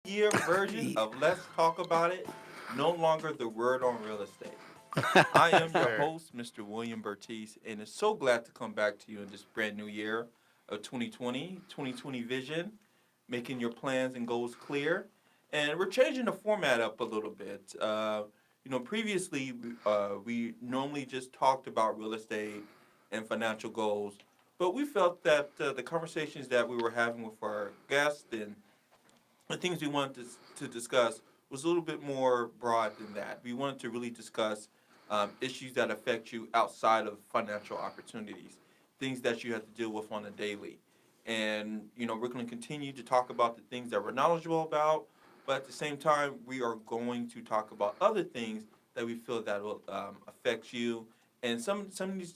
year version of Let's Talk About It, no longer the word on real estate. I Yes, am your sir. host, Mr. William Bertice, and is so glad to come back to you in this brand new year of 2020 vision, making your plans and goals clear. And we're changing the format up a little bit. Previously, we normally just talked about real estate and financial goals, but we felt that the conversations that we were having with our guests and the things we wanted to discuss was a little bit more broad than that. We wanted to really discuss issues that affect you outside of financial opportunities, things that you have to deal with on a daily. And, we're going to continue to talk about the things that we're knowledgeable about, but at the same time, we are going to talk about other things that we feel that will affect you. And some of these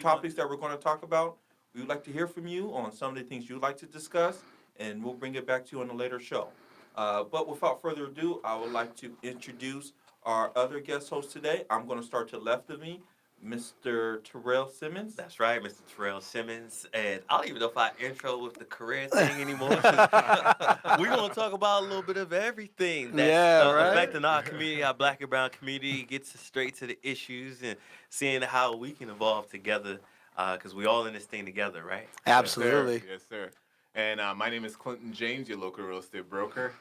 topics that we're going to talk about, we would like to hear from you on some of the things you'd like to discuss, and we'll bring it back to you on a later show. But without further ado, I would like to introduce our other guest host today. I'm going to start to the left of me, Mr. Terrell Simmons. That's right, Mr. Terrell Simmons. And I don't even know if I intro with the career thing anymore. We're going to talk about a little bit of everything that's Yeah, right? affecting our community, our black and brown community, gets straight to the issues and seeing how we can evolve together because we all in this thing together, right? Yes, sir. Absolutely. Yes, sir. And my name is Clinton James, your local real estate broker.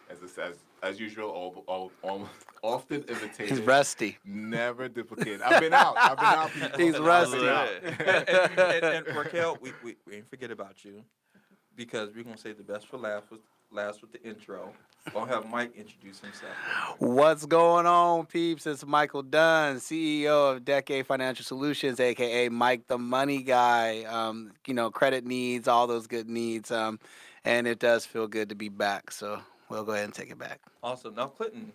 As usual, often He's imitated, rusty. never duplicated. I've been out. I've been out, people. He's I've rusty. been out. And Raquel, we ain't forget about you because we're going to say the best for last with the intro. I'll have Mike introduce himself. What's going on, peeps? It's Michael Dunn, CEO of Decade Financial Solutions, aka Mike the Money Guy. Credit needs, all those good needs. And it does feel good to be back. So we'll go ahead and take it back. Awesome. Now, Clinton,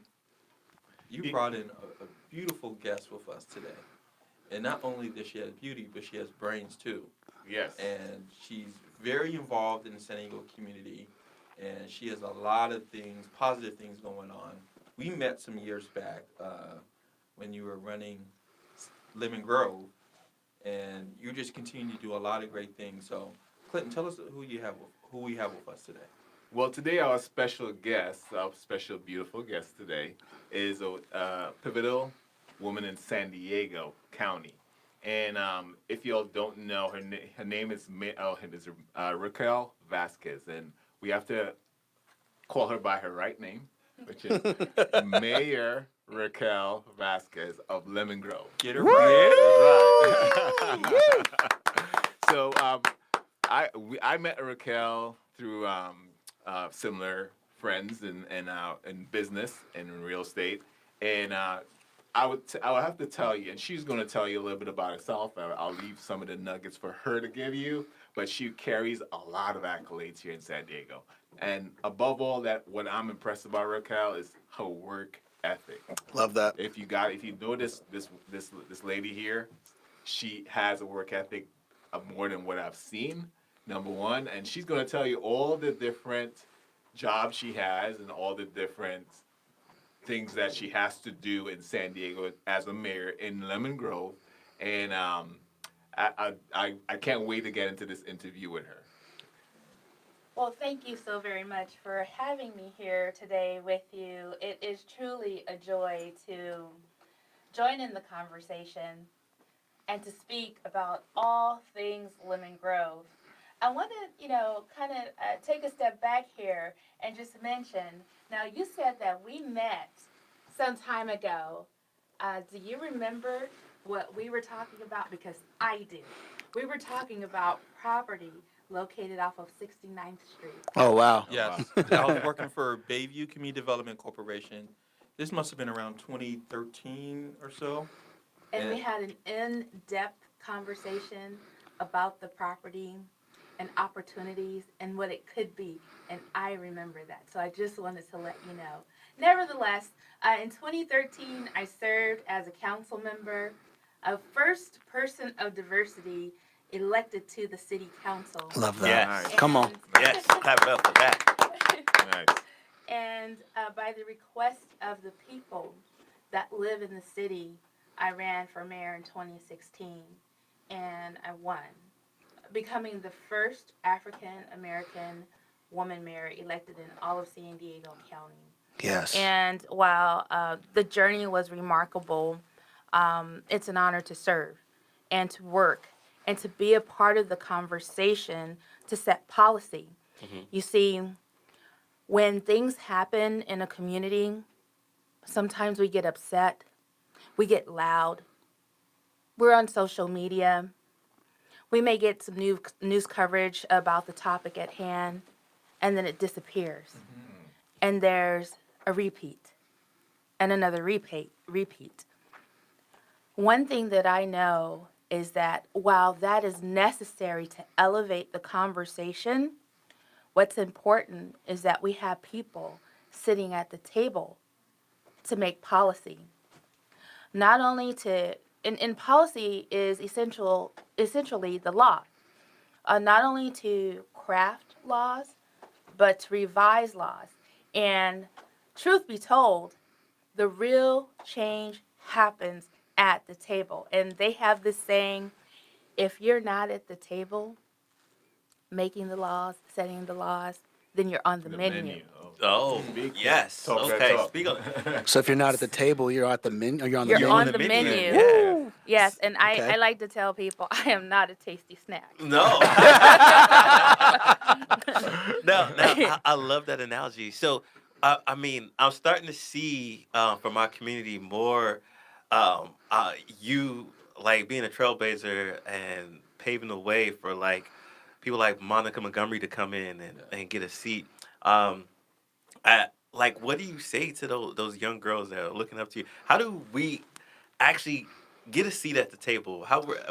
you brought in a beautiful guest with us today. And not only does she have beauty, but she has brains too. Yes. And she's very involved in the San Diego community. And she has a lot of things, positive things going on. We met some years back when you were running Lemon Grove, and you just continue to do a lot of great things. So, Clinton, tell us who we have with us today. Well, today our special guest, our special beautiful guest today, is a pivotal woman in San Diego County. And if y'all don't know, her name is Raquel Vasquez, and we have to call her by her right name, which is Mayor Raquel Vasquez of Lemon Grove. Get her Woo! right. Right. So I met Raquel through similar friends in business and in real estate, and I would have to tell you, and she's going to tell you a little bit about herself. I'll leave some of the nuggets for her to give you, but she carries a lot of accolades here in San Diego. And above all that, what I'm impressed about Raquel is her work ethic. Love that. If you know this lady here, she has a work ethic of more than what I've seen. Number one, and she's going to tell you all the different jobs she has and all the different things that she has to do in San Diego as a mayor in Lemon Grove, and I can't wait to get into this interview with her. Well, thank you so very much for having me here today with you. It is truly a joy to join in the conversation and to speak about all things Lemon Grove. I want to, kind of take a step back here and just mention. Now, you said that we met some time ago. Do you remember what we were talking about? Because I do. We were talking about property located off of 69th Street. Oh, wow. Yes. I was working for Bayview Community Development Corporation. This must have been around 2013 or so. And we had an in-depth conversation about the property and opportunities and what it could be. And I remember that. So I just wanted to let you know. Nevertheless, in 2013, I served as a council member, a first person of diversity elected to the city council. Love that. Yes. And- Come on. Yes, clap it up for that. Nice. And by the request of the people that live in the city, I ran for mayor in 2016, and I won, becoming the first African American woman mayor elected in all of San Diego County. Yes. And while the journey was remarkable, it's an honor to serve and to work and to be a part of the conversation to set policy. You see, when things happen in a community, sometimes we get upset, we get loud, we're on social media, we may get some news coverage about the topic at hand, and then it disappears. And there's a repeat and another repeat. One thing that I know is that while that is necessary to elevate the conversation, what's important is that we have people sitting at the table to make policy. Not only to, and policy is essentially the law. Not only to craft laws, but to revise laws. And truth be told, the real change happens at the table. And they have this saying, if you're not at the table making the laws, setting the laws, then you're on the menu. Oh, Speak yes. talk that Okay, talk. speak on it. So if you're not at the table, you're at the menu. You're on the You're menu. on the menu. Yeah. Yes, and Okay. I like to tell people I am not a tasty snack. No. No, I love that analogy. So, I mean, I'm starting to see from our community more you like being a trailblazer and paving the way for like people like Monica Montgomery to come in and get a seat. Like, what do you say to those young girls that are looking up to you? How do we actually get a seat at the table?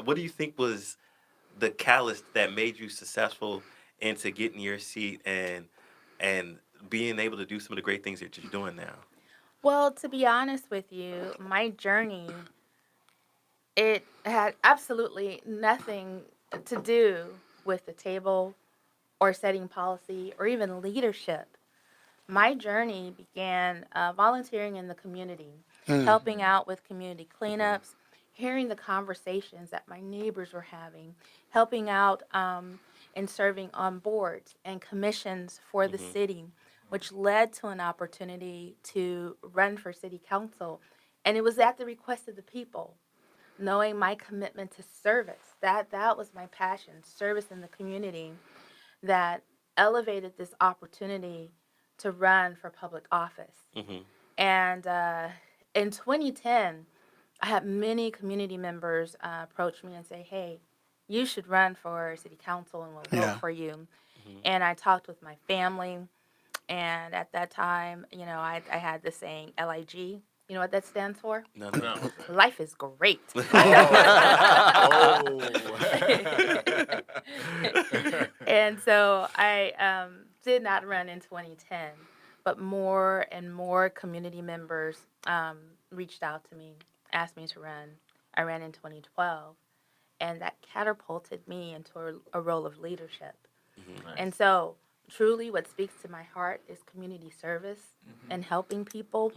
What do you think was the catalyst that made you successful into getting your seat and being able to do some of the great things that you're doing now? Well, to be honest with you, my journey, it had absolutely nothing to do with the table or setting policy or even leadership. My journey began volunteering in the community, helping out with community cleanups, hearing the conversations that my neighbors were having, helping out and serving on boards and commissions for the city, which led to an opportunity to run for city council. And it was at the request of the people, knowing my commitment to service. That was my passion, service in the community, that elevated this opportunity to run for public office. And in 2010, I had many community members approach me and say, hey, you should run for city council and we'll vote for you. And I talked with my family. And at that time, you know, I had the saying LIG. You know what that stands for? No. Life is great. And so I did not run in 2010, but more and more community members reached out to me, asked me to run. I ran in 2012, and that catapulted me into a role of leadership. And so truly what speaks to my heart is community service and helping people.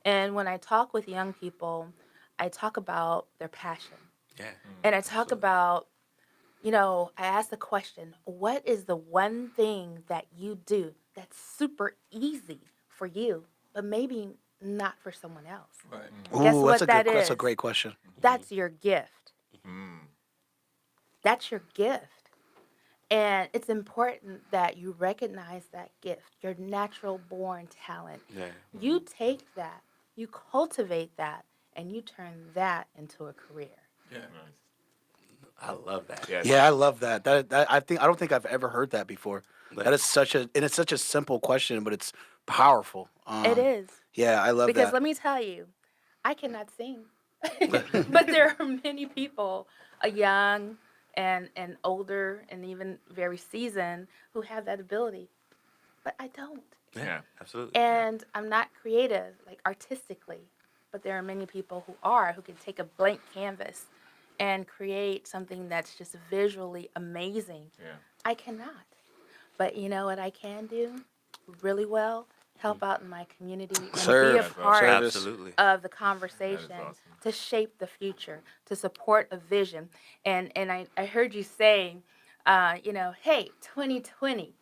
And when I talk with young people, I talk about their passion. Yeah. And I talk about, you know, I ask the question, what is the one thing that you do that's super easy for you, but maybe not for someone else? Right. Guess Ooh, what that that's a is? great question. That's your gift. That's your gift. And it's important that you recognize that gift, your natural born talent. Yeah. You take that, you cultivate that, and you turn that into a career. Yeah. I love that. Yes. Yeah, I love that. That I don't think I've ever heard that before. Like- That is it's such a simple question, but it's powerful. It is. Yeah, I love Because that. let me tell you, I cannot sing. But there are many people, young and older and even very seasoned, who have that ability. But I don't. Yeah, absolutely. And I'm not creative, like artistically. But there are many people who can take a blank canvas and create something that's just visually amazing. Yeah. I cannot. But you know what I can do really well? Help out in my community and Serve. be a That's awesome. part Service. Absolutely. of the conversation awesome. to shape the future, to support a vision. And I heard you say, you know, hey, 2020.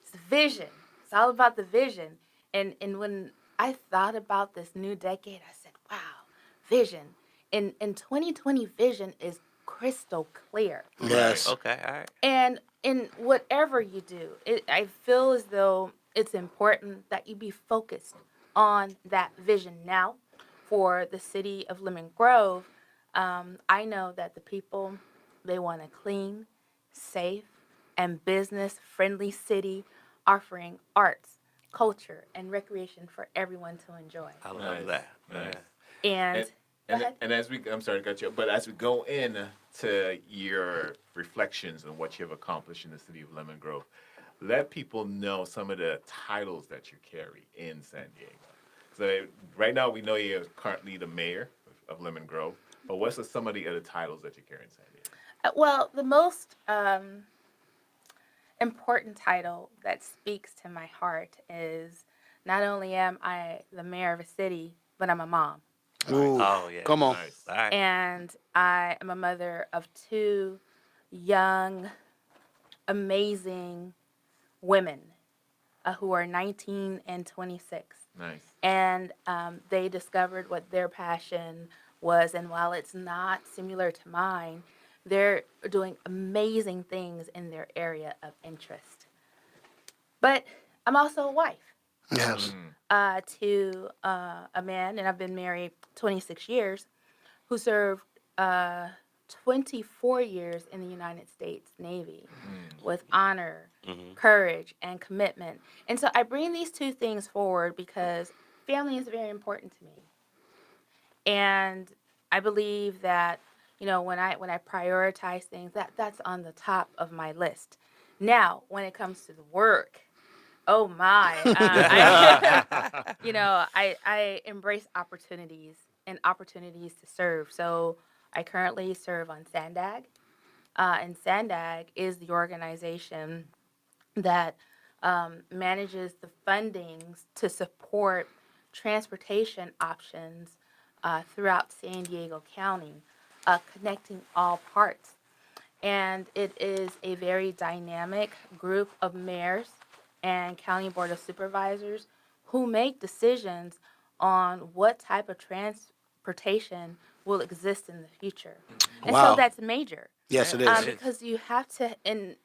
It's the vision. It's all about the vision. And when I thought about this new decade, I said, wow, vision. In 2020, vision is crystal clear. Yes. Okay, all right. And in whatever you do, I feel as though it's important that you be focused on that vision now. For the city of Lemon Grove, I know that the people, they want a clean, safe, and business-friendly city offering arts, culture, and recreation for everyone to enjoy. I love Nice, that. nice. Yeah. And go ahead. And as I'm sorry to cut you, but as we go in to your reflections on what you have accomplished in the city of Lemon Grove, let people know some of the titles that you carry in San Diego. So right now we know you're currently the mayor of Lemon Grove, but what's some of the other titles that you carry in San Diego? Well, the most important title that speaks to my heart is not only am I the mayor of a city, but I'm a mom. Ooh, Oh yeah. come on. Nice. All right. And I am a mother of two young, amazing women who are 19 and 26. Nice. And they discovered what their passion was. And while it's not similar to mine, they're doing amazing things in their area of interest. But I'm also a wife Yes. to a man, and I've been married 26 years, who served 24 years in the United States Navy with honor, courage, and commitment. And so I bring these two things forward because family is very important to me. And I believe that, you know, when I prioritize things, that's on the top of my list. Now, when it comes to the work, oh my, I embrace opportunities and opportunities to serve. So I currently serve on SANDAG, and SANDAG is the organization that manages the fundings to support transportation options throughout San Diego County, connecting all parts. And it is a very dynamic group of mayors and county board of supervisors who make decisions on what type of transportation will exist in the future. And Wow. so that's major. Yes, it is. Because you have to, in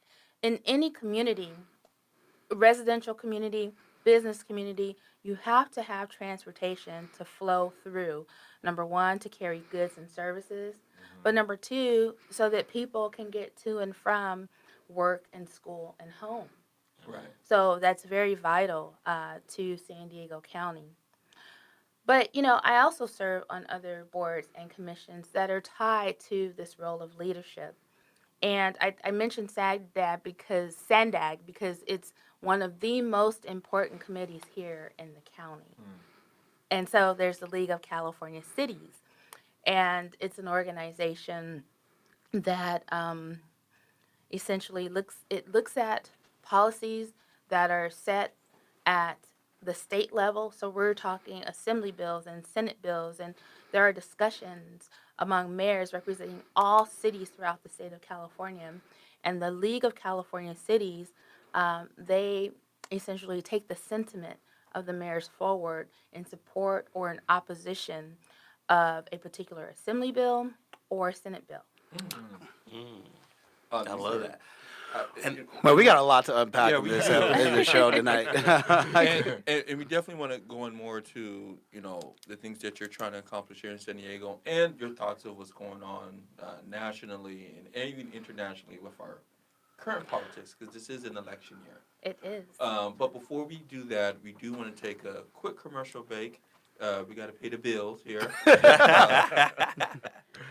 any community, residential community, business community, you have to have transportation to flow through. Number one, to carry goods and services, but number two, so that people can get to and from work and school and home. Right. So that's very vital to San Diego County. But, you know, I also serve on other boards and commissions that are tied to this role of leadership. And I mentioned SANDAG because it's one of the most important committees here in the county. And so there's the League of California Cities. And it's an organization that essentially looks at policies that are set at the state level. So we're talking assembly bills and Senate bills, and there are discussions among mayors representing all cities throughout the state of California. And the League of California Cities, they essentially take the sentiment of the mayors forward in support or in opposition of a particular assembly bill or Senate bill. I love that. Well, we got a lot to unpack Yeah, in we this do. in the show tonight. And we definitely want to go in more to, you know, the things that you're trying to accomplish here in San Diego and your thoughts of what's going on nationally and even internationally with our current politics, because this is an election year. It is. But before we do that, we do want to take a quick commercial break. We got to pay the bills here.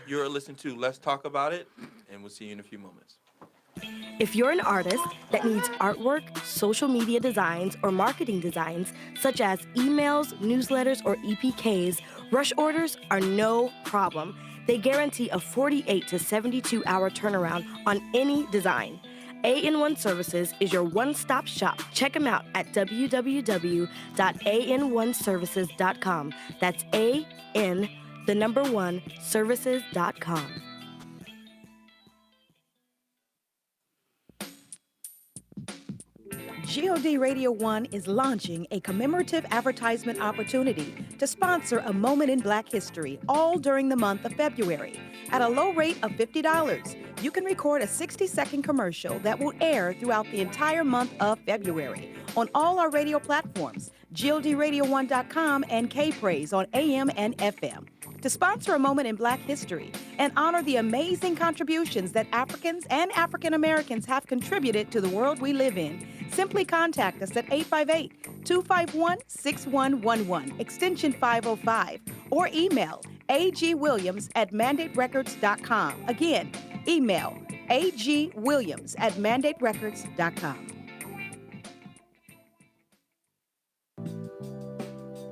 You're listening to Let's Talk About It, and we'll see you in a few moments. If you're an artist that needs artwork, social media designs, or marketing designs, such as emails, newsletters, or EPKs, rush orders are no problem. They guarantee a 48 to 72-hour turnaround on any design. AN1 Services is your one-stop shop. Check them out at www.an1services.com. That's services.com. GOD Radio 1 is launching a commemorative advertisement opportunity to sponsor a moment in Black history all during the month of February. At a low rate of $50, you can record a 60-second commercial that will air throughout the entire month of February on all our radio platforms, GODRadio1.com and K-Praise on AM and FM. To sponsor a moment in Black history and honor the amazing contributions that Africans and African Americans have contributed to the world we live in, simply contact us at 858-251-6111, extension 505, or email agwilliams@mandaterecords.com. Again, email agwilliams@mandaterecords.com.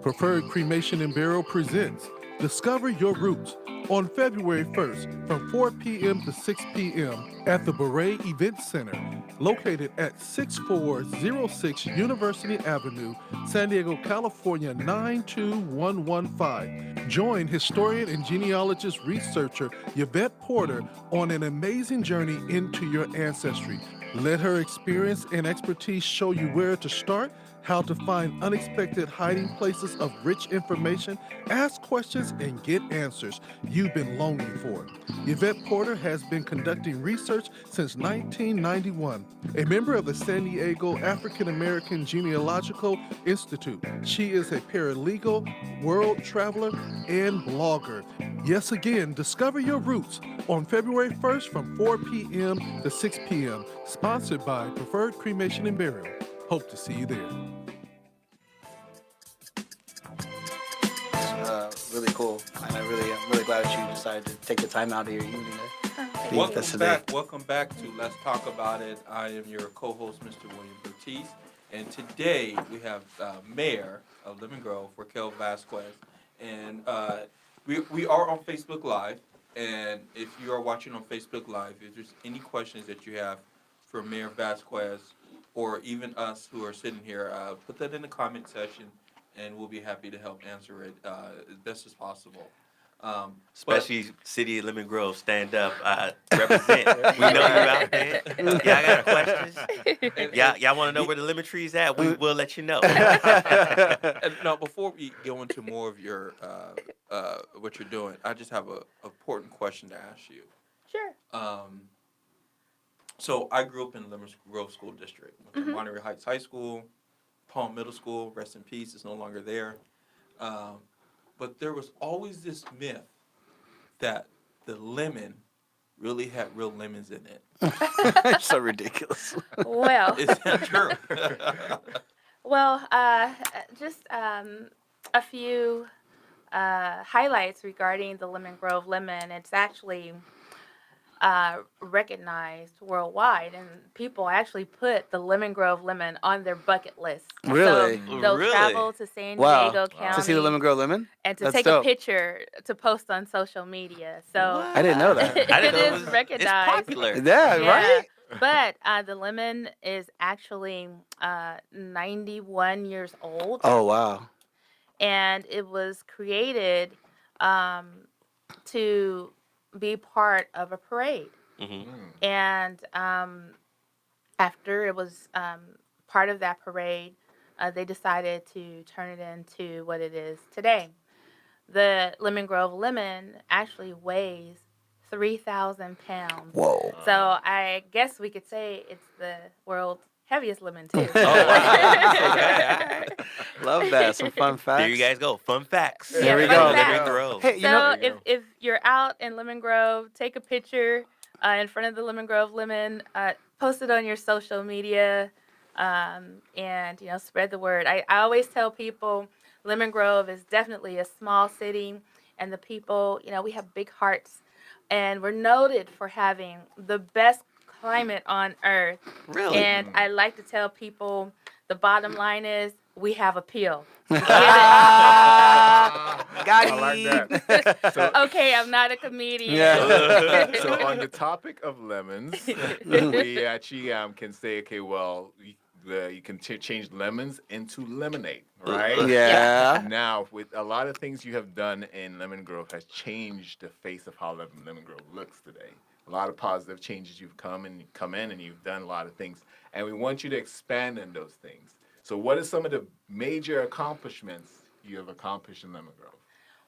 Preferred Cremation and Burial presents Discover Your Roots on February 1st from 4 p.m. to 6 p.m. at the Beret Event Center, located at 6406 University Avenue, San Diego, California 92115. Join historian and genealogist researcher Yvette Porter on an amazing journey into your ancestry. Let her experience and expertise show you where to start, how to find unexpected hiding places of rich information, ask questions, and get answers you've been longing for. Yvette Porter has been conducting research since 1991, a member of the San Diego African American Genealogical Institute. She is a paralegal, world traveler, and blogger. Yes, again, discover your roots on February 1st from 4 p.m. to 6 p.m., sponsored by Preferred Cremation and Burial. Hope to see you there. Really cool, and I'm really glad that you decided to take the time out of your evening to be with us today. Welcome back to Let's Talk About It. I am your co-host, Mr. William Bertiz, and today we have Mayor of Lemon Grove, Raquel Vasquez, and we are on Facebook Live. And if you are watching on Facebook Live, if there's any questions that you have for Mayor Vasquez, or even us who are sitting here, put that in the comment section, and we'll be happy to help answer it as best as possible. Especially City of Lemon Grove, stand up, represent. We know you're out there. Y'all got questions? Y'all want to know where the lemon tree's at? We will let you know. And now, before we go into more of your what you're doing, I just have a important question to ask you. Sure. So I grew up in Lemon Grove School District. Went to Monterey Heights High School, Palm Middle School, rest in peace, it's no longer there. But there was always this myth that the lemon really had real lemons in it. So ridiculous. Well, Is that true? well, just a few highlights regarding the Lemon Grove lemon. It's actually recognized worldwide, and people actually put the Lemon Grove lemon on their bucket list. Really? So they'll Really? travel to San Wow. Diego County To see the Lemon Grove lemon? and to That's take dope. a picture to post on social media. So I didn't know that. I didn't know it it is was recognized. It's popular. Yeah, right? But the lemon is actually 91 years old, Oh, wow. and it was created to be part of a parade. Mhm. And after it was part of that parade, they decided to turn it into what it is today. The Lemon Grove lemon actually weighs 3,000 pounds. Whoa. So I guess we could say it's the world's heaviest lemon too. Oh, wow. Love that. Some fun facts. There you guys go. Fun facts. There we fun go. facts. Lemon Grove. Hey, you So know, if you're out in Lemon Grove, take a picture in front of the Lemon Grove lemon, post it on your social media, and spread the word. I always tell people Lemon Grove is definitely a small city, and the people, we have big hearts, and we're noted for having the best climate on earth. Really? And I like to tell people the bottom line is we have appeal. got I like that. So, Okay, I'm not a comedian. Yeah. so on the topic of lemons, we actually can say, okay, well, you can change lemons into lemonade, right? Yeah. Now, with a lot of things you have done in Lemon Grove has changed the face of how Lemon Grove looks today. a lot of positive changes. You've come in and you've done a lot of things, and we want you to expand on those things. So, what are some of the major accomplishments you have accomplished in Lemon Grove?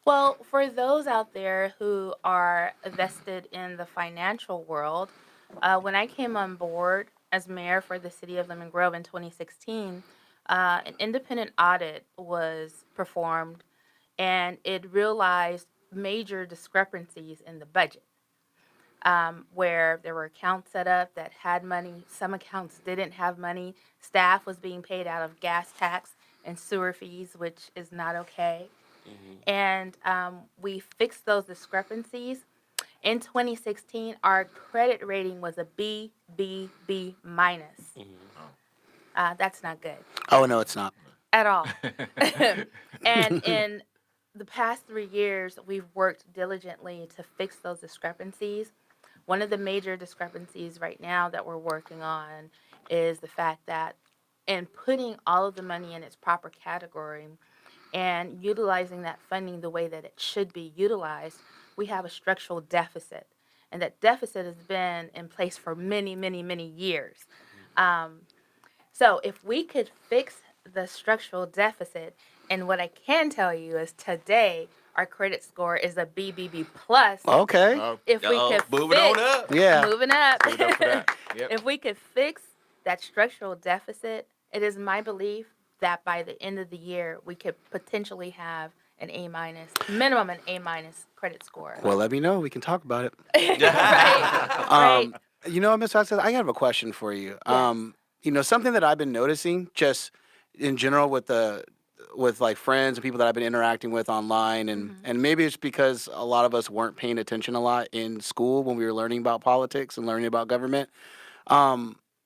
Well, for those out there who are vested in the financial world, when I came on board as mayor for the city of Lemon Grove in 2016, an independent audit was performed and it realized major discrepancies in the budget. Where there were accounts set up that had money, some accounts didn't have money. Staff was being paid out of gas tax and sewer fees, which is not okay. And we fixed those discrepancies. In 2016, our credit rating was a B minus. That's not good Oh no, it's not. at all. And in the past 3 years, we've worked diligently to fix those discrepancies. One of the major discrepancies right now that we're working on is the fact that in putting all of the money in its proper category and utilizing that funding the way that it should be utilized, we have a structural deficit. And that deficit has been in place for many, many, many years. So if we could fix the structural deficit, and what I can tell you is today our credit score is a BBB plus. Okay. If we could moving fix, on up. Yeah. moving up. Moved up for that. Yep. If we could fix that structural deficit, it is my belief that by the end of the year we could potentially have an A minus, minimum an A minus credit score. Well, let me know. We can talk about it. right. Right. You know, Ms. Vasquez, I have a question for you. You know, something that I've been noticing just in general with like friends and people that I've been interacting with online, and maybe it's because a lot of us weren't paying attention a lot in school when we were learning about politics and learning about government.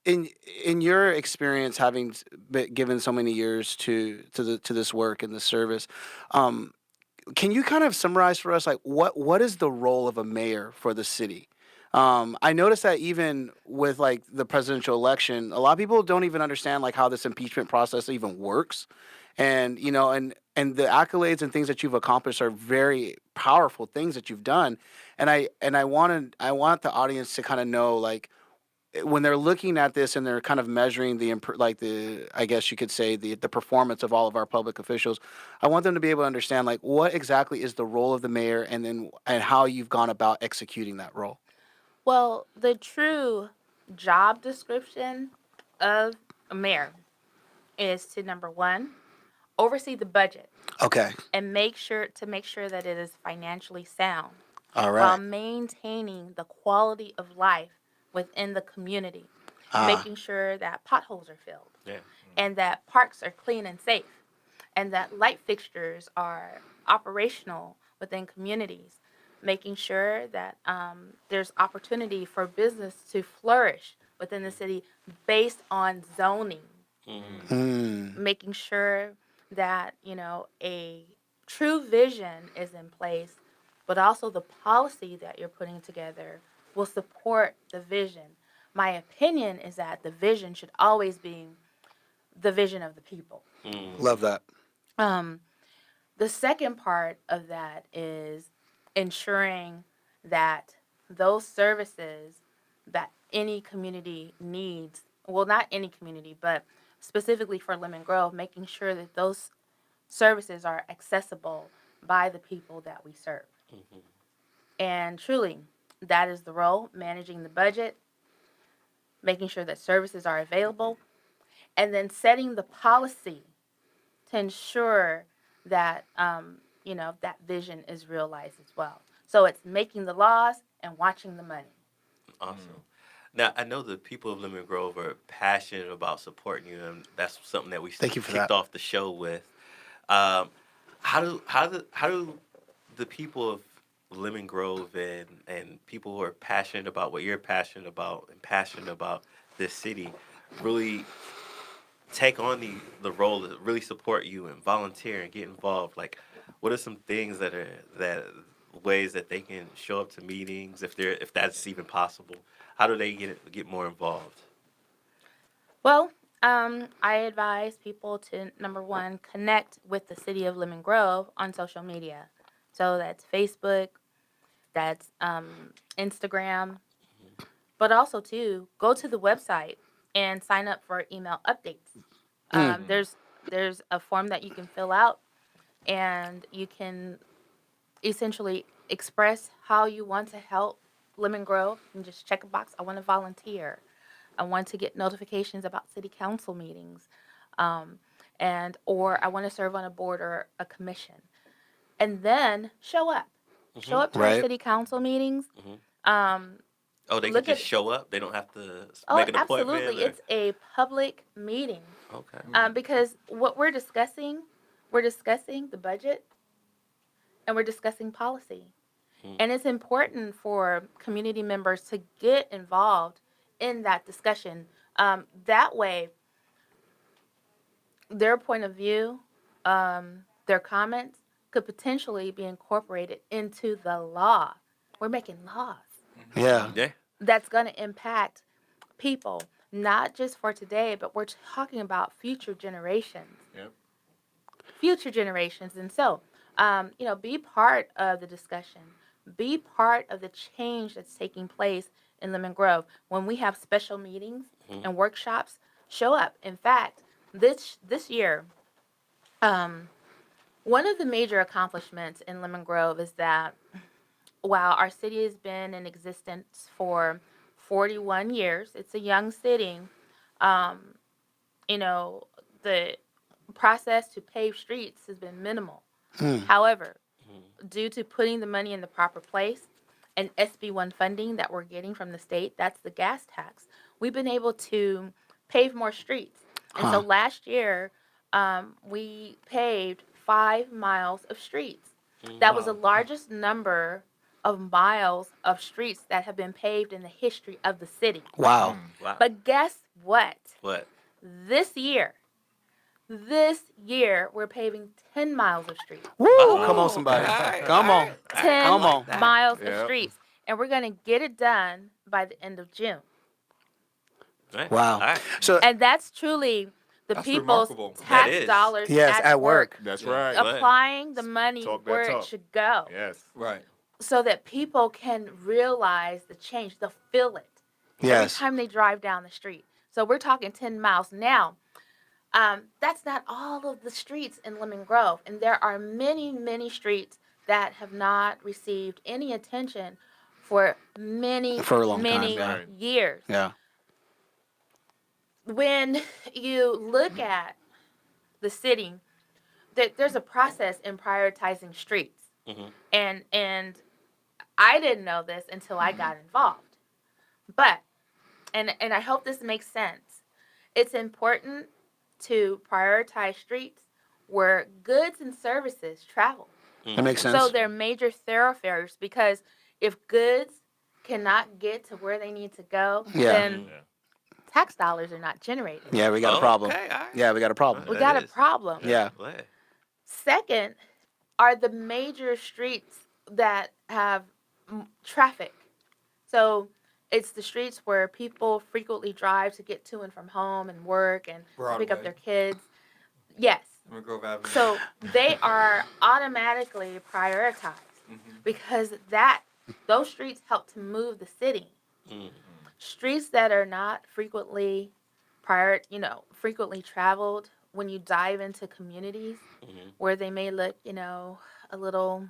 In your experience, having been given so many years to this work and this service, can you kind of summarize for us like what is the role of a mayor for the city? I noticed that even with like the presidential election, a lot of people don't even understand like how this impeachment process even works. And you know, and the accolades and things that you've accomplished are very powerful things that you've done. And I want the audience to kind of know, like, when they're looking at this and they're kind of measuring the I guess you could say the performance of all of our public officials, I want them to be able to understand like what exactly is the role of the mayor, and how you've gone about executing that role. Well, the true job description of a mayor is to, number one, oversee the budget Okay. and make sure that it is financially sound All while right. maintaining the quality of life within the community, Ah. making sure that potholes are filled Yeah. and that parks are clean and safe and that light fixtures are operational within communities, making sure that there's opportunity for business to flourish within the city based on zoning, making sure that, you know, a true vision is in place, but also the policy that you're putting together will support the vision. My opinion is that the vision should always be the vision of the people. Love that. The second part of that is ensuring that those services that any community needs, well, not any community, but specifically for Lemon Grove, making sure that those services are accessible by the people that we serve. And truly, that is the role, managing the budget, making sure that services are available, and then setting the policy to ensure that, you know, that vision is realized as well. So it's making the laws and watching the money. Awesome. Now, I know the people of Lemon Grove are passionate about supporting you, and that's something that we Thank you for kicked that. off the show with. How do the people of Lemon Grove and people who are passionate about what you're passionate about and passionate about this city really take on the role to really support you and volunteer and get involved? Like, what are some things that ways that they can show up to meetings if that's even possible? How do they get more involved? Well, I advise people to, number one, connect with the city of Lemon Grove on social media. So that's Facebook, that's Instagram, but also too, go to the website and sign up for email updates. There's a form that you can fill out, and you can essentially express how you want to help Lemon Grove, and just check a box. I want to volunteer. I want to get notifications about city council meetings, or I want to serve on a board or a commission. And then show up. Show up to our Right. city council meetings. Oh, they can Look just at- show up. They don't have to Oh, make an appointment. absolutely. or- It's a public meeting. Okay. Because what we're discussing the budget, and we're discussing policy. And it's important for community members to get involved in that discussion. That way, their point of view, their comments could potentially be incorporated into the law. We're making laws Yeah. Yeah. that's going to impact people, not just for today, but we're talking about future generations. Yep. Future generations. And so, be part of the discussion. Be part of the change that's taking place in Lemon Grove. When we have special meetings and workshops, show up. In fact, this year, one of the major accomplishments in Lemon Grove is that while our city has been in existence for 41 years, it's a young city, the process to pave streets has been minimal. However, due to putting the money in the proper place and SB1 funding that we're getting from the state, that's the gas tax, we've been able to pave more streets. And so last year, we paved 5 miles of streets. That was the largest number of miles of streets that have been paved in the history of the city. Wow. Wow. But guess what? What? This year, we're paving 10 miles of streets. Woo! Wow. Come on, somebody. Alright, Come on. 10 Come on. miles Yep. of streets. And we're going to get it done by the end of June. Right. Wow. All right. So And that's truly the That's people's remarkable. That tax is. dollars yes, at work. That's Yeah. right. Right. applying the money Talk that where it talk. should go, Yes. Right. so that people can realize the change. They'll feel it every Yes. time they drive down the street. So we're talking 10 miles now. That's not all of the streets in Lemon Grove, and there are many, many streets that have not received any attention for many, For a long many time, yeah. years. Yeah. When you look at the city, there's a process in prioritizing streets, and I didn't know this until I got involved. But and I hope this makes sense. It's important to prioritize streets where goods and services travel. That makes sense. So they're major thoroughfares, because if goods cannot get to where they need to go, Yeah. then tax dollars are not generated. Yeah, we got a problem. Okay, all right. Yeah, we got a problem. We That got a is. problem. Yeah. Well, Second are the major streets that have traffic. So it's the streets where people frequently drive to get to and from home and work and to pick up Broadway. their kids. Yes. Lemon Grove Avenue. So they are automatically prioritized because those streets help to move the city. Streets that are not frequently frequently traveled, when you dive into communities where they may look, a little,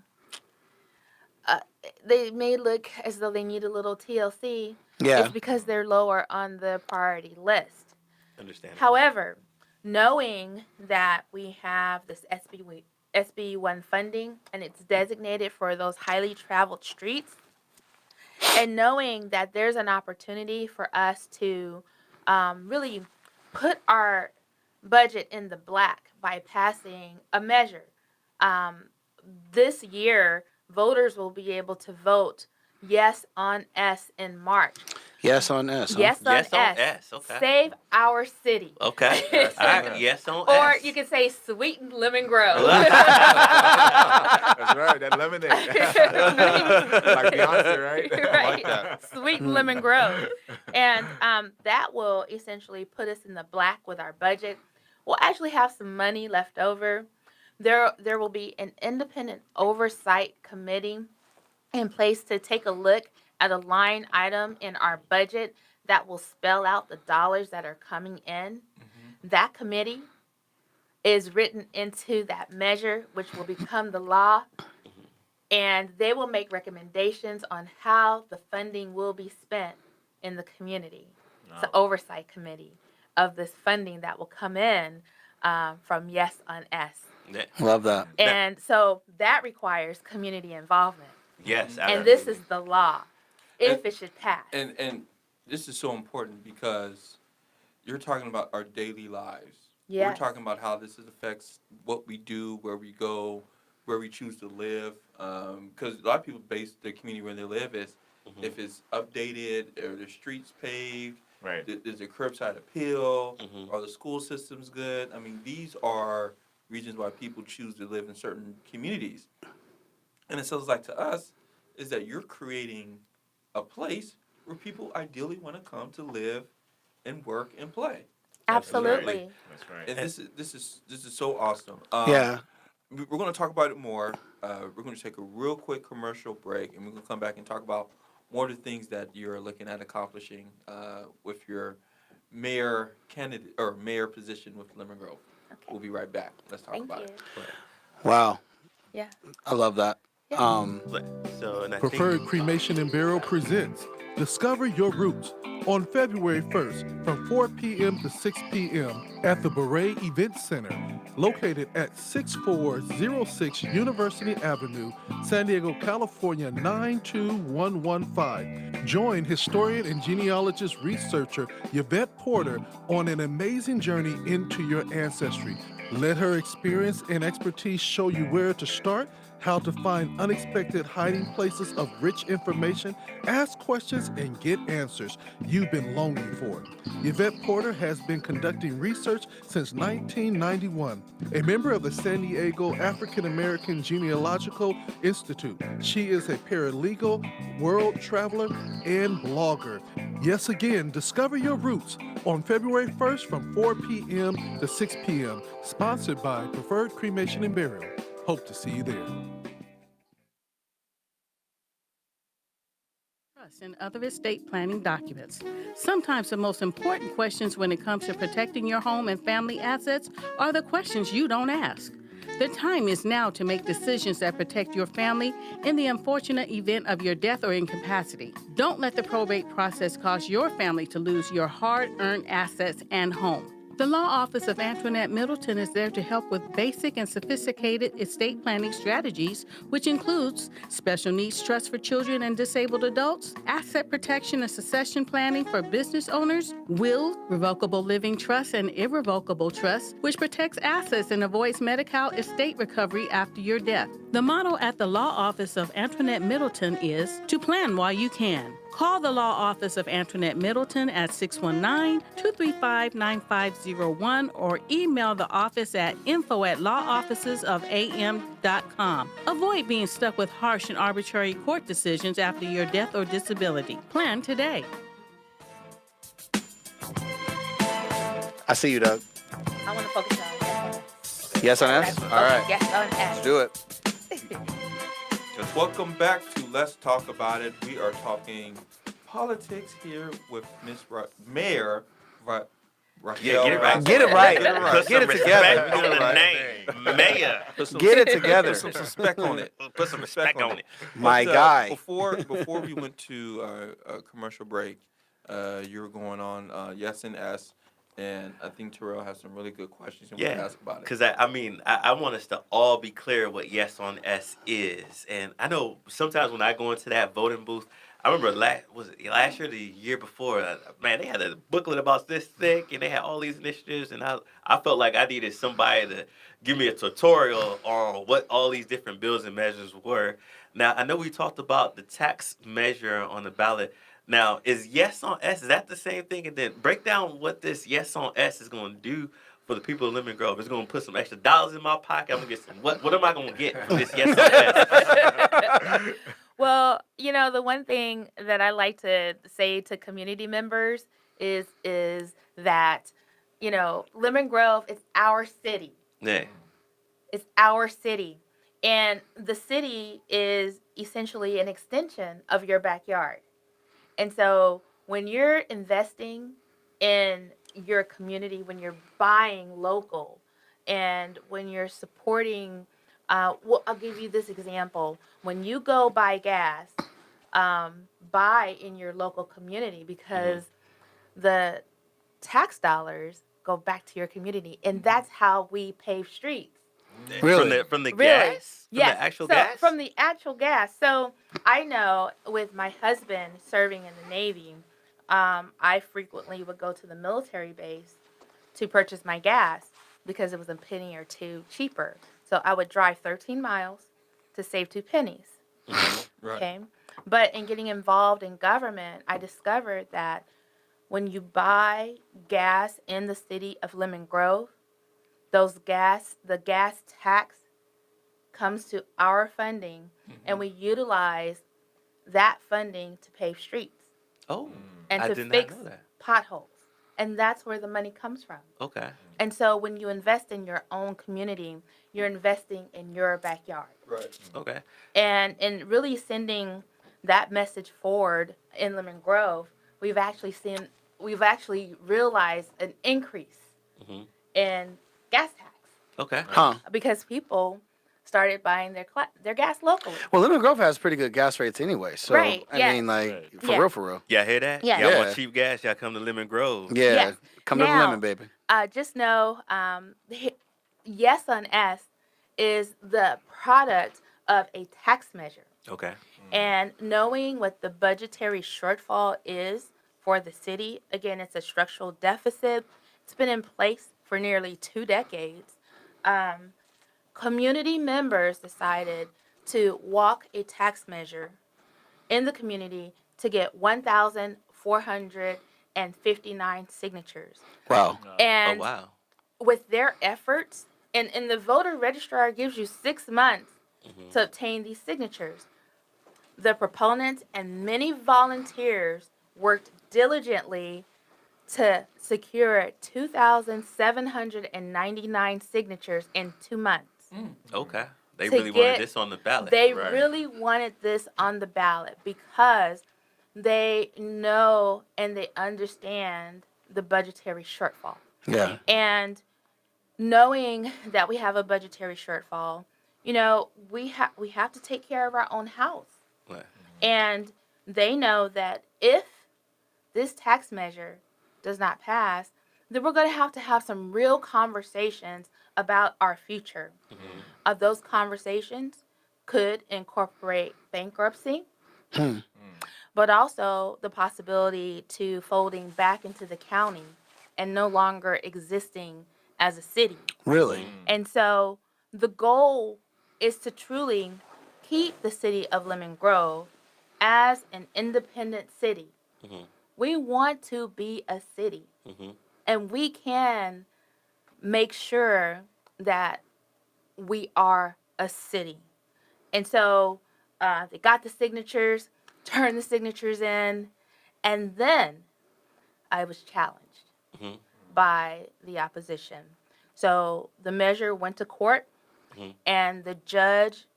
they may look as though they need a little TLC. Yeah. It's because they're lower on the priority list. understand. However, knowing that we have this SB1 funding and it's designated for those highly traveled streets, and knowing that there's an opportunity for us to really put our budget in the black by passing a measure. This year, voters will be able to vote yes on S in March. Yes on S. Huh? Yes on Yes on S. S, okay. Save our city. Okay. Yes, All right. yeah. Yes on Or S. you can say sweeten Lemon Grove. That's right. That lemonade. Like Beyonce, right? I Right. like that. Sweeten Lemon Grove. And that will essentially put us in the black with our budget. We'll actually have some money left over. There will be an independent oversight committee in place to take a look at a line item in our budget that will spell out the dollars that are coming in. That committee is written into that measure, which will become the law, and they will make recommendations on how the funding will be spent in the community. It's the oversight committee of this funding that will come in from Yes on S. Yeah. Love that. And so that requires community involvement. Yes. And this is the law, if it should pass. And this is so important because you're talking about our daily lives. Yes. We're talking about how this affects what we do, where we go, where we choose to live. Because a lot of people base their community where they live is if it's updated, or the streets paved, Right. there's a curbside appeal, or the school system's good. I mean, these are reasons why people choose to live in certain communities. And it sounds like to us is that you're creating a place where people ideally want to come to live and work and play. Absolutely. That's right. And this is so awesome. Yeah. We're going to talk about it more. We're going to take a real quick commercial break, and we're going to come back and talk about more of the things that you're looking at accomplishing with your mayor candidate or mayor position with Lemon Grove. Okay. We'll be right back. Let's talk Thank about you. it. Go ahead. Wow. Yeah. I love that. Yeah. So, and I Preferred think, Cremation and Burial presents Discover Your Roots on February 1st from 4 p.m. to 6 p.m. at the Beret Event Center, located at 6406 University Avenue, San Diego, California 92115. Join historian and genealogist researcher Yvette Porter on an amazing journey into your ancestry. Let her experience and expertise show you where to start, how to find unexpected hiding places of rich information, ask questions, and get answers you've been longing for. Yvette Porter has been conducting research since 1991, a member of the San Diego African American Genealogical Institute. She is a paralegal, world traveler, and blogger. Yes, again, discover your roots on February 1st from 4 p.m. to 6 p.m. Sponsored by Preferred Cremation and Burial. Hope to see you there. And other estate planning documents. Sometimes the most important questions when it comes to protecting your home and family assets are the questions you don't ask. The time is now to make decisions that protect your family in the unfortunate event of your death or incapacity. Don't let the probate process cause your family to lose your hard-earned assets and home. The Law Office of Antoinette Middleton is there to help with basic and sophisticated estate planning strategies, which includes special needs trusts for children and disabled adults, asset protection and succession planning for business owners, will, revocable living trusts, and irrevocable trusts, which protects assets and avoids Medi-Cal estate recovery after your death. The motto at the Law Office of Antoinette Middleton is to plan while you can. Call the Law Office of Antoinette Middleton at 619-235-9501 or email the office at info@lawofficesofam.com. Avoid being stuck with harsh and arbitrary court decisions after your death or disability. Plan today. I see you, Doug. I want to focus on Yes on S? All right. Yes on S. Let's do it. Just welcome back to Let's Talk About It. We are talking politics here with Miss Mayor Raquel. yeah, get it right. Get it right. Get it right. Put Get some it together. respect on the name, Mayor. Get it together. Put some respect on it. Put some respect on it. My But, guy. Before we went to a commercial break, you were going on Yes and S, and I think Terrell has some really good questions and we can ask about it. Because I want us to all be clear what Yes on S is. And I know sometimes when I go into that voting booth, I remember last year, the year before, man, they had a booklet about this thick, and they had all these initiatives, and I felt like I needed somebody to give me a tutorial on what all these different bills and measures were. Now, I know we talked about the tax measure on the ballot. Now, is Yes on S, is that the same thing? And then break down what this Yes on S is going to do for the people of Lemon Grove. It's going to put some extra dollars in my pocket. I'm going to get some, what am I going to get for this Yes on S? Well, you know, the one thing that I like to say to community members is that, you know, Lemon Grove is our city. Yeah. It's our city. And the city is essentially an extension of your backyard. And so when you're investing in your community, when you're buying local, and when you're supporting, well, I'll give you this example. When you go buy gas, buy in your local community because the tax dollars go back to your community, and that's how we pave streets. Really? From the Really? gas? From Yes. the actual So, gas? from the actual gas. So I know with my husband serving in the Navy, I frequently would go to the military base to purchase my gas because it was a penny or two cheaper. So I would drive 13 miles to save 2 pennies. Right. Okay. But in getting involved in government, I discovered that when you buy gas in the city of Lemon Grove, the gas tax comes to our funding, and we utilize that funding to pave streets Oh, and I to did fix not know that. potholes. And that's where the money comes from. Okay. And so when you invest in your own community, you're investing in your backyard. Right. Okay. And in really sending that message forward in Lemon Grove, we've actually realized an increase in gas tax Okay. Huh. because people started buying their gas locally. Well, Lemon Grove has pretty good gas rates anyway. So, Right, I yes. mean, like, Right. for Yeah. real, for real. Y'all hear that? Yeah. Y'all Yeah. want cheap gas? Y'all come to Lemon Grove. Yeah. Yes. Come to the Now- lemon, baby. Just know, Yes on S is the product of a tax measure. Okay. And knowing what the budgetary shortfall is for the city, again, it's a structural deficit. It's been in place for nearly 2 decades. Community members decided to walk a tax measure in the community to get 1,459 signatures. Wow. Oh, And wow. with their efforts, and the voter registrar gives you 6 months to obtain these signatures. The proponents and many volunteers worked diligently to secure 2,799 signatures in 2 months. Okay. They To really wanted get- this on the ballot. They Right. really wanted this on the ballot because they know and they understand the budgetary shortfall. Yeah. And knowing that we have a budgetary shortfall, we have to take care of our own house. Right. And they know that if this tax measure does not pass, then we're going to have some real conversations about our future. Those conversations could incorporate bankruptcy, but also the possibility to folding back into the county and no longer existing as a city. Really? And so the goal is to truly keep the city of Lemon Grove as an independent city. We want to be a city, and we can make sure that we are a city. And so they got the signatures, turned the signatures in, and then I was challenged by the opposition. So the measure went to court, and the judge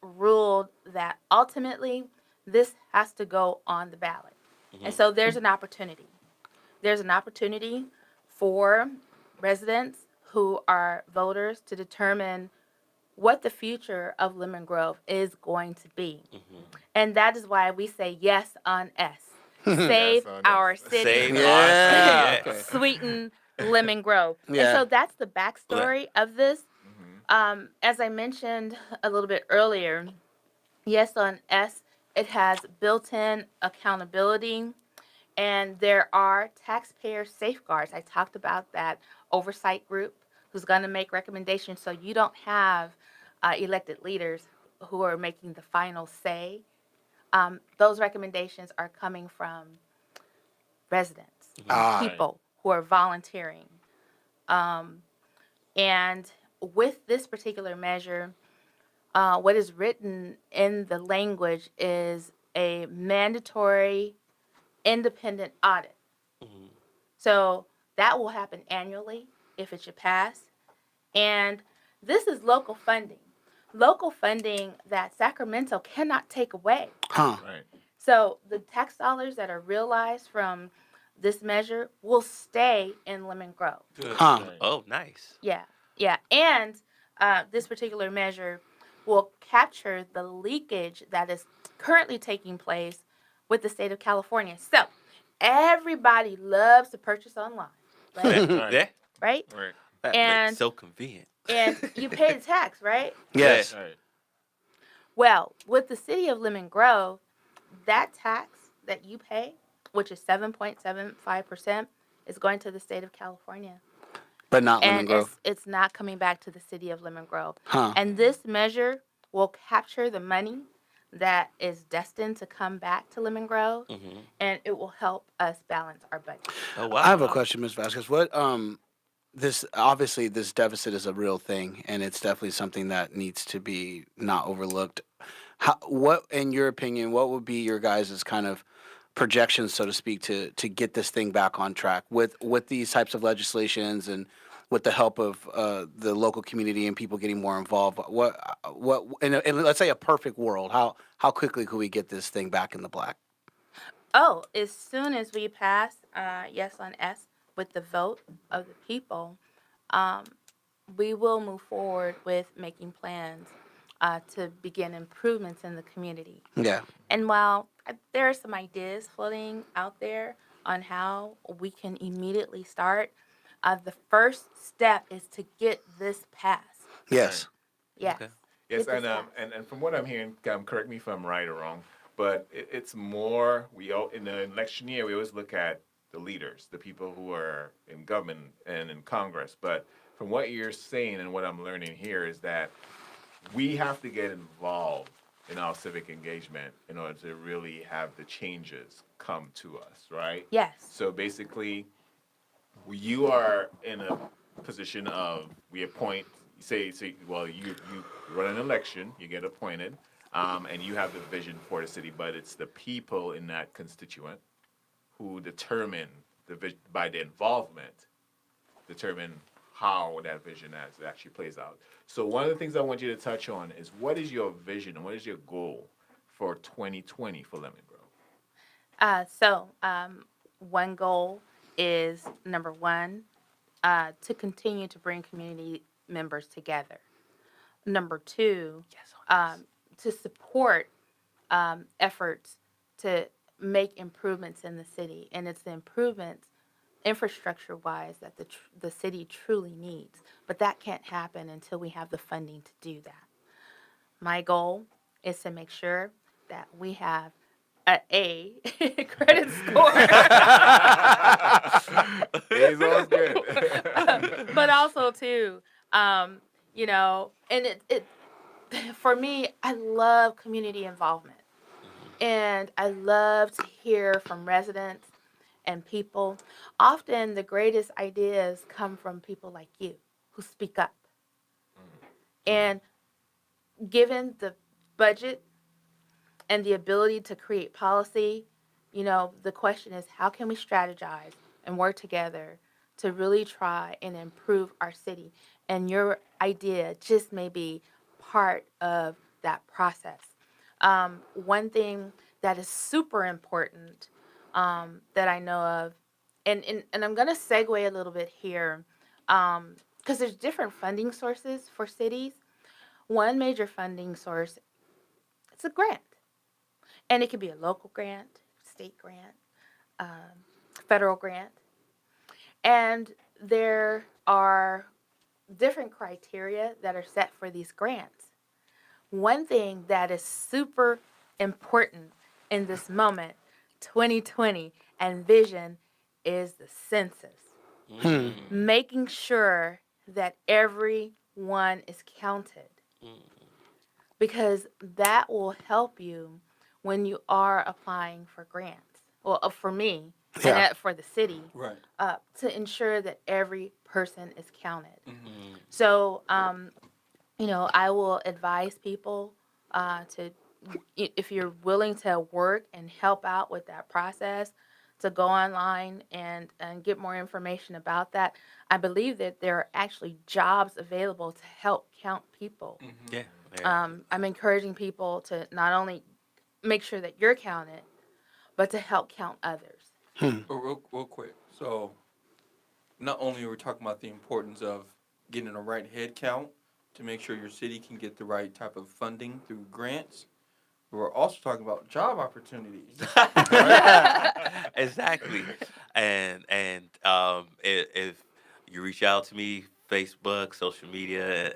ruled that ultimately this has to go on the ballot. And so there's an opportunity. There's an opportunity for residents who are voters to determine what the future of Lemon Grove is going to be. And that is why we say yes on S. Save on our S. city. Save Yeah. our city. Sweeten Lemon Grove. Yeah. And so that's the backstory of this. As I mentioned a little bit earlier, yes on S, it has built-in accountability, and there are taxpayer safeguards. I talked about that oversight group who's going to make recommendations so you don't have elected leaders who are making the final say. Those recommendations are coming from residents, people who are volunteering. And with this particular measure, what is written in the language is a mandatory independent audit. So that will happen annually if it should pass. And this is local funding. Local funding that Sacramento cannot take away. Huh. Right. So the tax dollars that are realized from this measure will stay in Lemon Grove. Good. Huh. Oh, nice. Yeah, yeah. And this particular measure will capture the leakage that is currently taking place with the state of California. So everybody loves to purchase online, right? Right. Yeah. Right? Right. That And- makes so convenient. And you pay the tax, right? Yes. Right. Well, with the city of Lemon Grove, that tax that you pay, which is 7.75%, is going to the state of California. But not Lemon And Grove. it's not coming back to the city of Lemon Grove. Huh. And this measure will capture the money that is destined to come back to Lemon Grove, Mm-hmm. and it will help us balance our budget. Oh, wow. I have a question, Ms. Vasquez. What this obviously this deficit is a real thing, and it's definitely something that needs to be not overlooked. What, in your opinion, what would be your guys' kind of projections, so to speak, to get this thing back on track with these types of legislations and with the help of the local community and people getting more involved? What in let's say a perfect world, how quickly could we get this thing back in the black? Oh, as soon as we pass yes on S with the vote of the people, we will move forward with making plans to begin improvements in the community. Yeah. And while there are some ideas floating out there on how we can immediately start, the first step is to get this passed. Yes. Yes. Okay. Yes, Get this and from what I'm hearing, correct me if I'm right or wrong, but it's more, in the election year, we always look at the leaders, the people who are in government and in Congress. But from what you're saying and what I'm learning here is that we have to get involved in our civic engagement in order to really have the changes come to us, right? Yes. So basically, you are in a position of, we appoint, say well, you run an election, you get appointed, and you have the vision for the city, but it's the people in that constituent who determine by the involvement, determine how that vision actually plays out. So one of the things I want you to touch on is, what is your vision and what is your goal for 2020 for Lemon Grove? One goal is, number one, to continue to bring community members together. Number two, to support efforts to make improvements in the city. And it's the improvements infrastructure-wise that the city truly needs. But that can't happen until we have the funding to do that. My goal is to make sure that we have an A credit score. It's always good. But also too, and it for me, I love community involvement, and I love to hear from residents and people. Often the greatest ideas come from people like you who speak up. And given the budget and the ability to create policy, the question is, how can we strategize and work together to really try and improve our city? And your idea just may be part of that process. One thing that is super important that I know of, and I'm going to segue a little bit here, because there's different funding sources for cities. One major funding source, it's a grant. And it could be a local grant, state grant, federal grant. And there are different criteria that are set for these grants. One thing that is super important in this moment, 2020, and vision, is the census. Making sure that everyone is counted. Because that will help you when you are applying for grants. Well, for me, and for the city, Right. to ensure that every person is counted. Mm-hmm. So, I will advise people to, if you're willing to work and help out with that process, to go online and get more information about that. I believe that there are actually jobs available to help count people. Yeah. I'm encouraging people to not only make sure that you're counted, but to help count others. Real quick. So, not only are we talking about the importance of getting the right head count to make sure your city can get the right type of funding through grants, but we're also talking about job opportunities. Exactly. And if you reach out to me, Facebook, social media,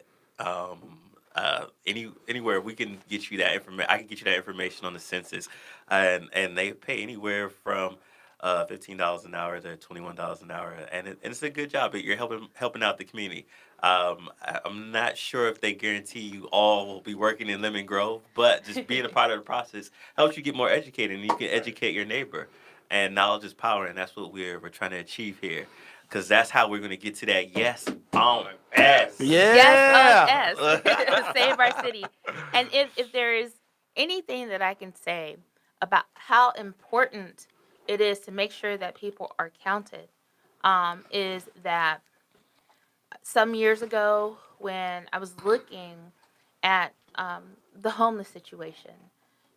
anywhere, we can get you that information. I can get you that information on the census, and they pay anywhere from $15 an hour to $21 an hour, and it's a good job. You're helping out the community. I'm not sure if they guarantee you all will be working in Lemon Grove, but just being a part of the process helps you get more educated, and you can educate your neighbor. And knowledge is power, and that's what we're trying to achieve here, because that's how we're going to get to that yes on S. Yes, on S. Save our city. And if there is anything that I can say about how important it is to make sure that people are counted, is that some years ago when I was looking at the homeless situation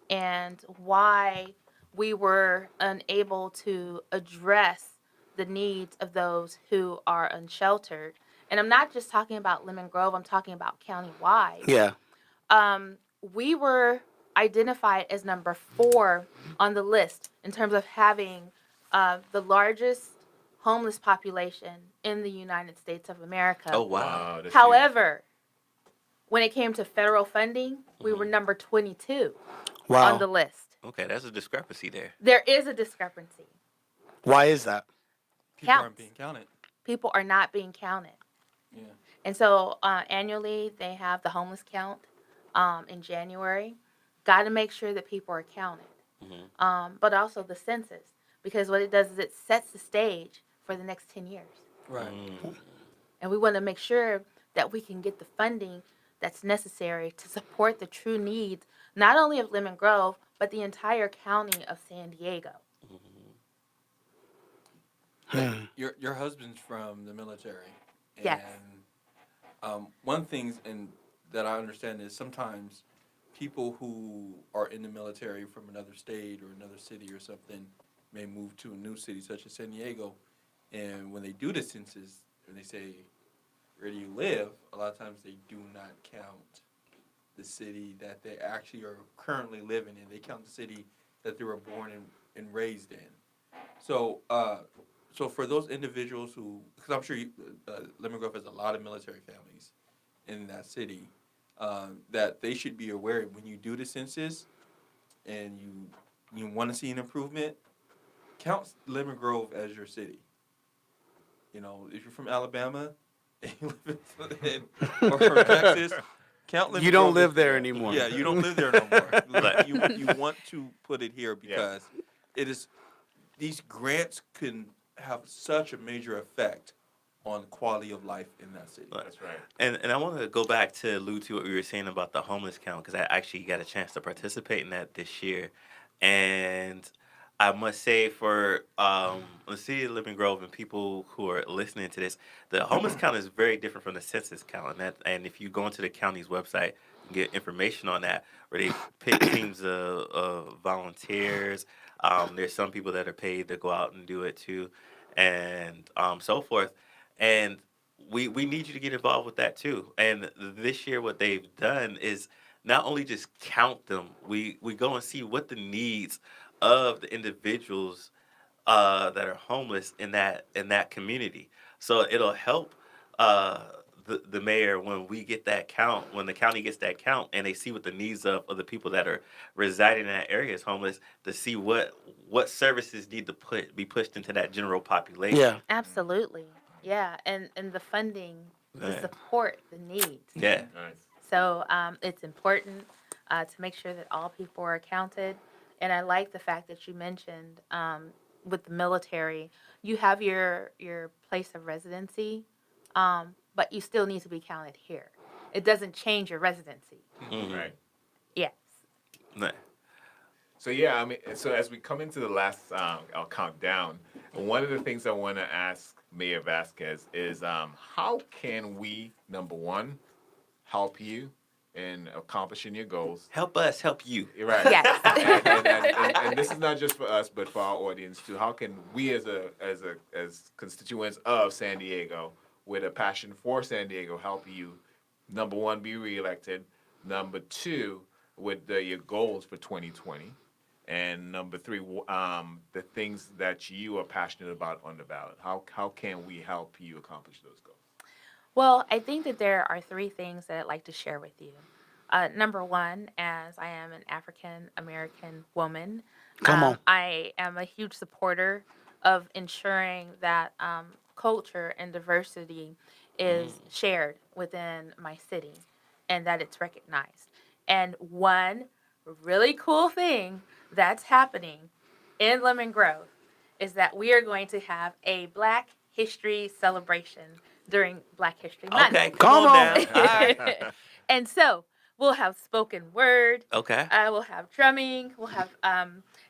and why we were unable to address the needs of those who are unsheltered. And I'm not just talking about Lemon Grove, I'm talking about countywide. Yeah. We were identified as number 4 on the list in terms of having the largest homeless population in the United States of America. Oh, wow. That's However, when it came to federal funding, we were number 22 on the list. Okay, that's a discrepancy there. There is a discrepancy. Why is that? People aren't Counts. being counted. People are not being counted. Yeah. And so annually they have the homeless count in January. Got to make sure that people are counted. But also the census, because what it does is it sets the stage for the next 10 years. Right. And we want to make sure that we can get the funding that's necessary to support the true needs, not only of Lemon Grove, but the entire county of San Diego. Your husband's from the military. Yes. And one thing that I understand is sometimes people who are in the military from another state or another city or something may move to a new city such as San Diego, and when they do the census and they say, where do you live, a lot of times they do not count the city that they actually are currently living in. They count the city that they were born and raised in. So so for those individuals who, because I'm sure Lemon Grove has a lot of military families in that city, that they should be aware when you do the census and you want to see an improvement, count Lemon Grove as your city. You know, if you're from Alabama and you live or from Texas, count Lemon You don't Grove live as- there anymore. Yeah, you don't live there no more. Like, you want to put it here because it is, these grants can have such a major effect on the quality of life in that city. That's right. And I want to go back to allude to what we were saying about the homeless count, because I actually got a chance to participate in that this year. And I must say for the city of Lemon Grove and people who are listening to this, the homeless count is very different from the census count. And if you go into the county's website and get information on that, where they pick teams of volunteers, there's some people that are paid to go out and do it too, and so forth. And we need you to get involved with that too. And this year what they've done is not only just count them, we go and see what the needs of the individuals that are homeless in that community. So it'll help the mayor when we get that count, when the county gets that count, and they see what the needs of the people that are residing in that area is homeless, to see what services need to be pushed into that general population. Yeah. Absolutely. Yeah, and the funding to Yeah. support the needs. Yeah. Nice. So it's important to make sure that all people are counted. And I like the fact that you mentioned with the military, you have your place of residency, but you still need to be counted here. It doesn't change your residency. Right. Yes. Nah. So yeah, I mean, so as we come into the last, I'll count down. One of the things I want to ask Mayor Vasquez is, how can we, number one, help you, in accomplishing your goals. Help us, help you. You're right. Yes. And this is not just for us, but for our audience too. How can we, as constituents of San Diego, with a passion for San Diego, help you? Number one, be reelected. Number two, with your goals for 2020. And number three, the things that you are passionate about on the ballot. How can we help you accomplish those goals? Well, I think that there are three things that I'd like to share with you. Number one, as I am an African American woman, Come on. I am a huge supporter of ensuring that culture and diversity is shared within my city and that it's recognized. And one really cool thing that's happening in Lemon Grove is that we are going to have a Black History celebration during Black History Month. Okay, Come on. down. And so we'll have spoken word. Okay. We'll have drumming. We'll have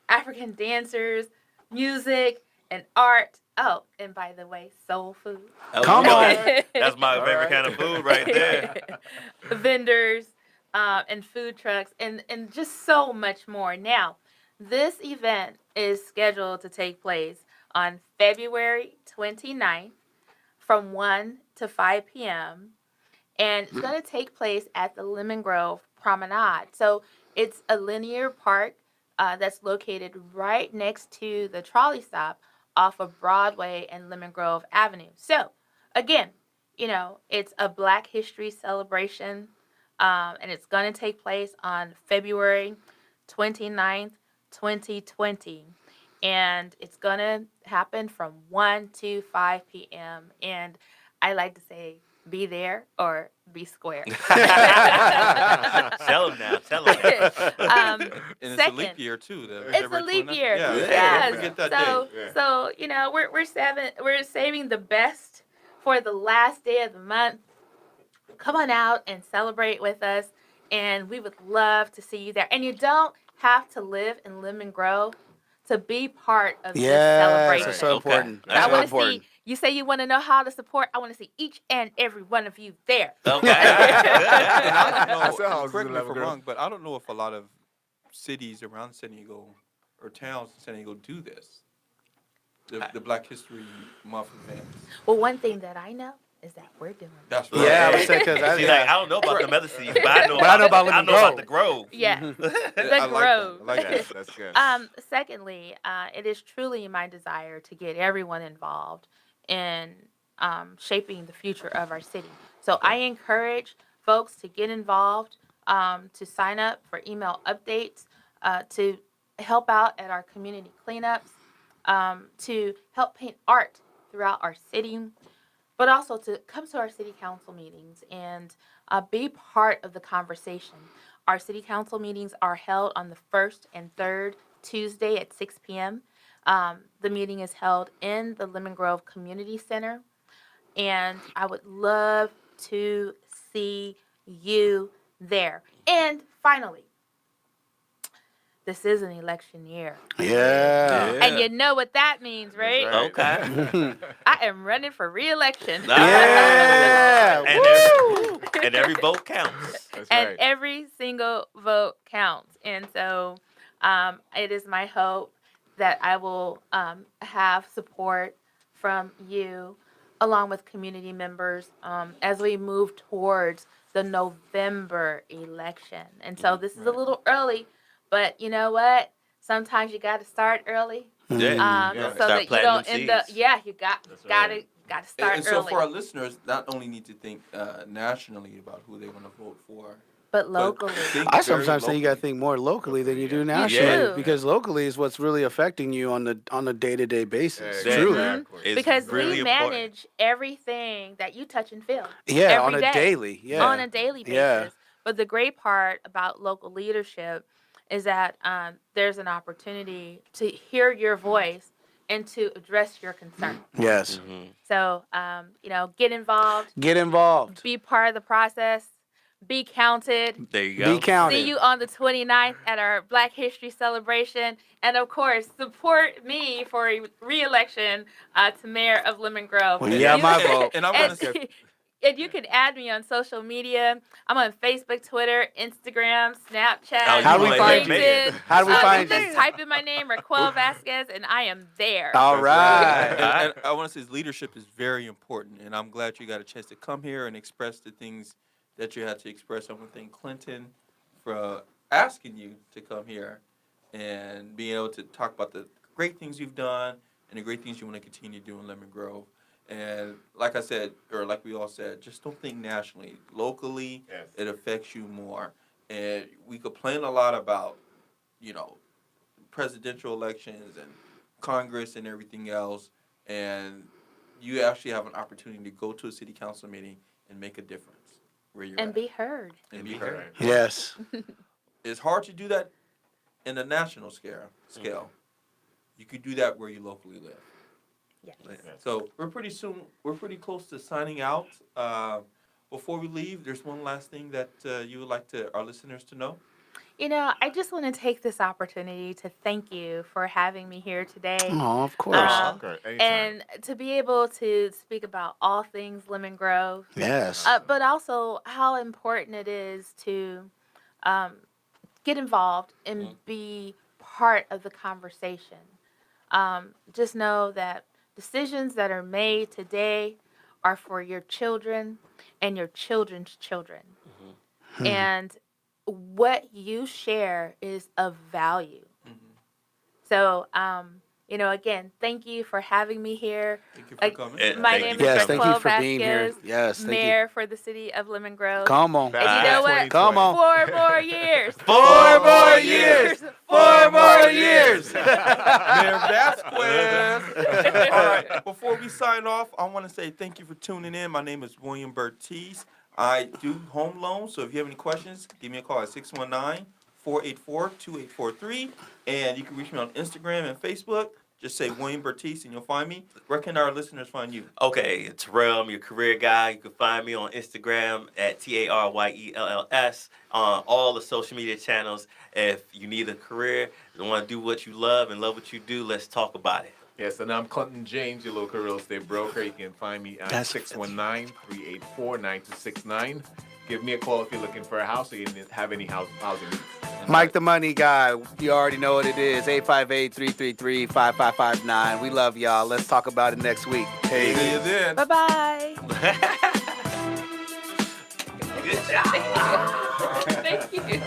African dancers, music, and art. Oh, and by the way, soul food. Come on. That's my favorite kind of food right there. Vendors and food trucks and just so much more. Now, this event is scheduled to take place on February 29th from 1 to 5 p.m. And it's going to take place at the Lemon Grove Promenade. So it's a linear park that's located right next to the trolley stop off of Broadway and Lemon Grove Avenue. So again, it's a Black History celebration, and it's going to take place on February 29th, 2020. And it's going to happen from 1 to 5 p.m. And I like to say, be there or be square. Tell them now. Tell them. And it's a Second, leap year too. it's a leap year. Yeah. Yes. Don't forget that So, day. so we're saving the best for the last day of the month. Come on out and celebrate with us, and we would love to see you there. And you don't have to live in Lemon Grove to be part of this celebration. That's so important. Okay. I That's so want to important. see. You say you want to know how to support. I want to see each and every one of you there. Okay. And I I don't saw know, houses correct in me if I'm Lemon Grove. wrong, but I don't know if a lot of cities around San Diego or towns in San Diego do this. The Black History Month events. Well, one thing that I know is that we're doing it. That's right. Yeah, I was saying because See, like, I don't know about the other cities, but I know, But I know about I Lemon know about Grove. the Grove. Yeah, I the like that. Grove. I like that. That's good. Secondly, it is truly my desire to get everyone involved in shaping the future of our city. So I encourage folks to get involved, to sign up for email updates, to help out at our community cleanups, to help paint art throughout our city, but also to come to our city council meetings and be part of the conversation. Our city council meetings are held on the first and third Tuesday at 6 p.m. The meeting is held in the Lemon Grove Community Center, and I would love to see you there. And finally, this is an election year. Yeah. And you know what that means, right? right. Okay. I am running for re-election. Yeah. And every vote counts. That's And right. every single vote counts. And so it is my hope that I will have support from you along with community members as we move towards the November election. And so this is a little early, but you know what? Sometimes you got to start early Yeah. Yeah. so Start that you planting don't them end up. seeds. Yeah, you got right. to start And so early. for our listeners, not only need to think nationally about who they want to vote for, but locally. think I very sometimes think you got to locally. think more locally than you do do. nationally, because locally is what's really affecting you on a day-to-day basis. Yeah, Truly, exactly. It's Because really we important. manage everything that you touch and feel yeah, on every a day. daily, yeah, on a daily basis. Yeah. But the great part about local leadership is that there's an opportunity to hear your voice and to address your concern. yes. Mhm. So, get involved, Get involved. be part of the process, be counted. There you go. Be counted. See you on the 29th at our Black History celebration. And of course, support me for re-election to mayor of Lemon Grove. Well, you got my vote. And I'm And going to say, And you can add me on social media. I'm on Facebook, Twitter, Instagram, Snapchat, Oh, you How do we like find you? LinkedIn. How do we find Just you? type in my name, Raquel Vasquez, and I am there. All right. And I want to say leadership is very important, and I'm glad you got a chance to come here and express the things that you had to express. I want to thank Clinton for asking you to come here and being able to talk about the great things you've done and the great things you want to continue doing in Lemon Grove. And like I said, or like we all said, just don't think nationally. Locally, Yes. it affects you more. And we complain a lot about, presidential elections and Congress and everything else. And you actually have an opportunity to go to a city council meeting and make a difference where you're And at. be heard. And be heard. Right. Yes. It's hard to do that in a national scale. You could do that where you locally live. Yes. So we're pretty close to signing out. Before we leave, there's one last thing that you would like our listeners to know. I just want to take this opportunity to thank you for having me here today. Oh, of course. Okay, anytime. And to be able to speak about all things Lemon Grove, Yes. but also how important it is to get involved and be part of the conversation. Just know that decisions that are made today are for your children and your children's children. And what you share is of value. So, again, thank you for having me here. Thank you for coming. My Thank name you. is Yes, thank you Raquel for being here. Vasquez, Yes, thank you. Mayor for the city of Lemon Grove. Come on. And you know what? Come on. 4 more years. 4 more years. 4 more years. Mayor Vasquez. All right. Before we sign off, I want to say thank you for tuning in. My name is William Bertice. I do home loans, so if you have any questions, give me a call at 619-484-2843. And you can reach me on Instagram and Facebook. Just say William Bertice and you'll find me. Where can our listeners find you? Okay, it's Terrell. I'm your career guy. You can find me on Instagram at TARYELLS on all the social media channels. If you need a career, you want to do what you love and love what you do, let's talk about it. Yes, and I'm Clinton James, your local real estate broker. You can find me at 619-384-9269. Give me a call if you're looking for a house or you have any housing needs. Mike the Money Guy, you already know what it is. 858-333-5559. We love y'all. Let's talk about it next week. Hey. See you then. Bye-bye. Good job. Thank you.